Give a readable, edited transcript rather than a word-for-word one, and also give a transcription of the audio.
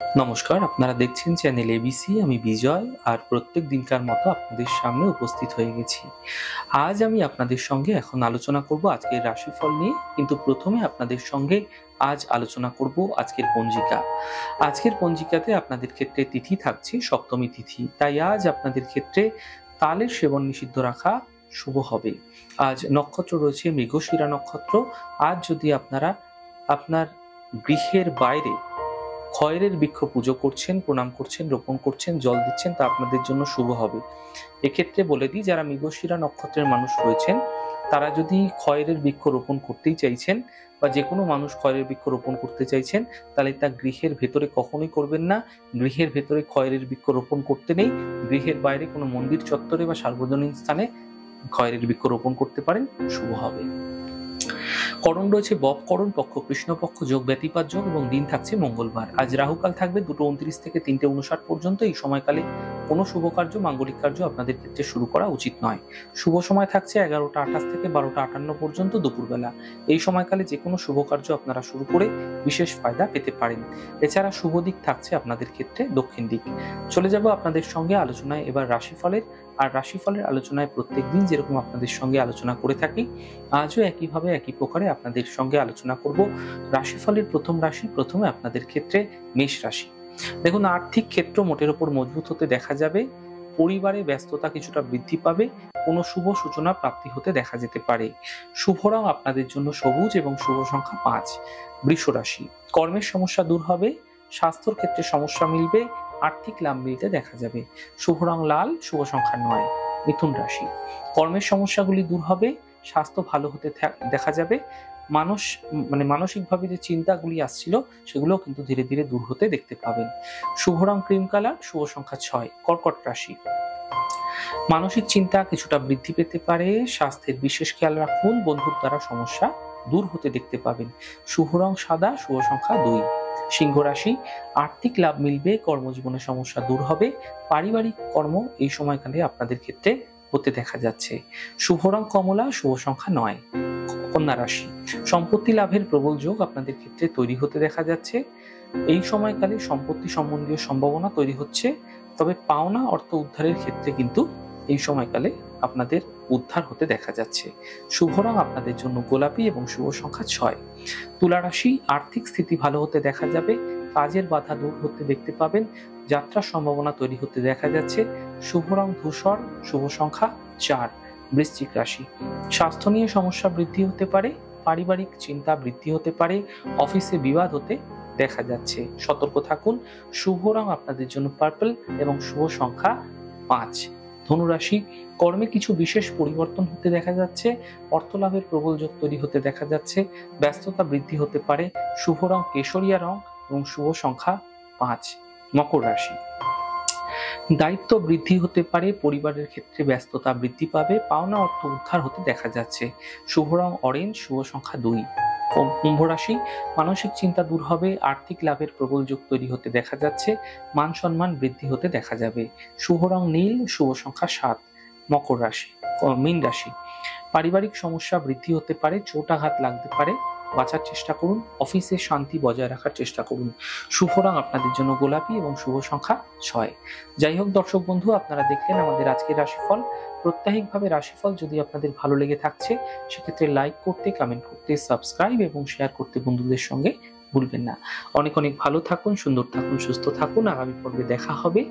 নমস্কার, আপনারা দেখছেন চ্যানেল এবিসি। আমি বিজয়, আর প্রত্যেক দিনকার মতো আপনাদের সামনে উপস্থিত হয়ে গেছি। আজ আমি আপনাদের সঙ্গে এখন আলোচনা করব আজকের রাশিফল নিয়ে, কিন্তু প্রথমে আপনাদের সঙ্গে আজ আলোচনা করব আজকের পঞ্জিকা। আজকের পঞ্জিকাতে আপনাদের ক্ষেত্রে তিথি থাকছে সপ্তমী তিথি, তাই আজ আপনাদের ক্ষেত্রে তালের সেবন নিষিদ্ধ রাখা শুভ হবে। আজ নক্ষত্র রয়েছে মৃগশিরা নক্ষত্র। আজ যদি আপনারা আপনার গৃহের বাইরে খয়েরের বৃক্ষ পুজো করছেন, প্রণাম করছেন, রোপণ করছেন, জল দিচ্ছেন, তা আপনাদের জন্য শুভ হবে। এক্ষেত্রে বলে দিই, যারা মৃগশিরা নক্ষত্রের মানুষ রয়েছেন তারা যদি খয়েরের বৃক্ষ রোপণ করতেই চাইছেন, বা যে কোনো মানুষ খয়েরের বৃক্ষ রোপণ করতে চাইছেন, তাহলে তা গৃহের ভেতরে কখনোই করবেন না। গৃহের ভেতরে খয়েরের বৃক্ষ রোপণ করতে নেই। গৃহের বাইরে কোনো মন্দির চত্বরে বা সার্বজনীন স্থানে খয়েরের বৃক্ষ রোপণ করতে পারেন, শুভ হবে। করণ রয়েছে বব করণ, পক্ষ কৃষ্ণপক্ষ, যোগ ব্যতিপাত যোগ, এবং দিন থাকছে মঙ্গলবার। আজ রাহুকাল থাকবে 2:29 থেকে 3:59 পর্যন্ত। এই সময়কালে কোনো শুভ কার্য, মাঙ্গলিক কার্য আপনাদের ক্ষেত্রে শুরু করা উচিত নয়। শুভ সময় থাকছে 11টা 28 থেকে 12টা 58 পর্যন্ত দুপুরবেলা। এই সময়কালে যে কোনো শুভ কার্য আপনারা শুরু করে বিশেষ ফায়দা পেতে পারেন। এছাড়া শুভ দিক থাকছে আপনাদের ক্ষেত্রে দক্ষিণ দিক। চলে যাব আপনাদের সঙ্গে আলোচনায় এবার রাশিফলের। আর রাশিফলের আলোচনায় প্রত্যেকদিন যেরকম আপনাদের সঙ্গে আলোচনা করে থাকি, আজও একইভাবে একই প্রকারে আপনাদের সঙ্গে আলোচনা করব রাশিফলের প্রথম রাশি। প্রথমে আপনাদের ক্ষেত্রে মেষ রাশি। দেখুন, আর্থিক ক্ষেত্র মোটের উপর মজবুত হতে দেখা যাবে। পরিবারে ব্যস্ততা কিছুটা বৃদ্ধি পাবে। কোনো শুভ সূচনা প্রাপ্তি হতে দেখা যেতে পারে। শুভ রং আপনাদের জন্য সবুজ এবং শুভ সংখ্যা 5। বৃষ রাশি। কর্মের সমস্যা দূর হবে। স্বাস্থ্যের ক্ষেত্রে সমস্যা মিলবে। আর্থিক লাভ মিলতে দেখা যাবে। শুভ রং লাল, শুভ সংখ্যা 9। মিথুন রাশি। কর্মের সমস্যাগুলি দূর হবে। স্বাস্থ্য ভালো হতে দেখা যাবে। মানসিকভাবে যে চিন্তাগুলি আসছিল, সেগুলো কিন্তু ধীরে ধীরে দূর হতে দেখতে পাবেন। শুভ রং ক্রিম কালার, শুভ সংখ্যা 6। কর্কট রাশি। মানসিক চিন্তা কিছুটা বৃদ্ধি পেতে পারে। স্বাস্থ্যের বিশেষ খেয়াল রাখুন। বন্ধুর দ্বারা সমস্যা দূর হতে দেখতে পাবেন। শুভ রং সাদা, শুভ সংখ্যা 2। সিংহ রাশি। আর্থিক লাভ মিলবে। কর্মজীবনে সমস্যা দূর হবে। পারিবারিক কর্ম এই সময়কালে আপনাদের ক্ষেত্রে হতে দেখা যাচ্ছে। শুভ রং কমলা, শুভ সংখ্যা 9। কন্যা রাশি। সম্পত্তি লাভের প্রবল যোগ আপনাদের ক্ষেত্রে তৈরি হতে দেখা যাচ্ছে। এই সময়কালে সম্পত্তি সম্বন্ধীয় সম্ভাবনা তৈরি হচ্ছে, তবে পাওনা অর্থ উদ্ধারের ক্ষেত্রে কিন্তু এই সময়কালে আপনাদের উদ্ধার হতে দেখা যাচ্ছে। শুভ রং আপনাদের জন্য গোলাপি এবং শুভ সংখ্যা 6। তুলা রাশি। আর্থিক স্থিতি ভালো হতে দেখা যাবে। কাজের বাধা দূর হতে দেখতে পাবেন। যাত্রার সম্ভাবনা তৈরি হতে দেখা যাচ্ছে। শুভ রং ধূসর, শুভ সংখ্যা 4। বৃশ্চিক রাশি। স্বাস্থ্য নিয়ে সমস্যা বৃদ্ধি হতে পারে। পারিবারিক চিন্তা বৃদ্ধি হতে পারে। অফিসে বিবাদ হতে দেখা যাচ্ছে, সতর্ক থাকুন। শুভ রং আপনাদের জন্য পার্পল এবং শুভ সংখ্যা 5। ধনুরাশি। কর্মে কিছু বিশেষ পরিবর্তন হতে দেখা যাচ্ছে। অর্থ লাভের প্রবল যোগ তৈরি হতে দেখা যাচ্ছে। ব্যস্ততা বৃদ্ধি হতে পারে। শুভ রং কেশরিয়া রং এবং শুভ সংখ্যা 5। মকর রাশি। দায়িত্ব বৃদ্ধি হতে পারে। পরিবারের ক্ষেত্রে ব্যস্ততা বৃদ্ধি পাবে। পাওনা অর্থ উদ্ধার হতে দেখা যাচ্ছে। শুভ রং অরেঞ্জ, শুভ সংখ্যা 2। কুম্ভ রাশি। মানসিক চিন্তা দূর হবে। আর্থিক লাভের প্রবল যোগ তৈরি হতে দেখা যাচ্ছে। মান সম্মান বৃদ্ধি হতে দেখা যাবে। শুভ রং নীল, শুভ সংখ্যা 7। মকর রাশি। মীন রাশি। পারিবারিক সমস্যা বৃদ্ধি হতে পারে। চোট আঘাত লাগতে পারে, বাঁচার চেষ্টা করুন। অফিসে শান্তি বজায় রাখার চেষ্টা করুন। শুভ রং আপনাদের জন্য গোলাপি এবং শুভ সংখ্যা 6। যাই হোক দর্শক বন্ধু, আপনারা দেখলেন আমাদের আজকের রাশিফল। প্রত্যাহিকভাবে রাশিফল যদি আপনাদের ভালো লেগে থাকছে, সেক্ষেত্রে লাইক করতে, কমেন্ট করতে, সাবস্ক্রাইব এবং শেয়ার করতে বন্ধুদের সঙ্গে ভুলবেন না। অনেক অনেক ভালো থাকুন, সুন্দর থাকুন, সুস্থ থাকুন। আগামী পর্বে দেখা হবে।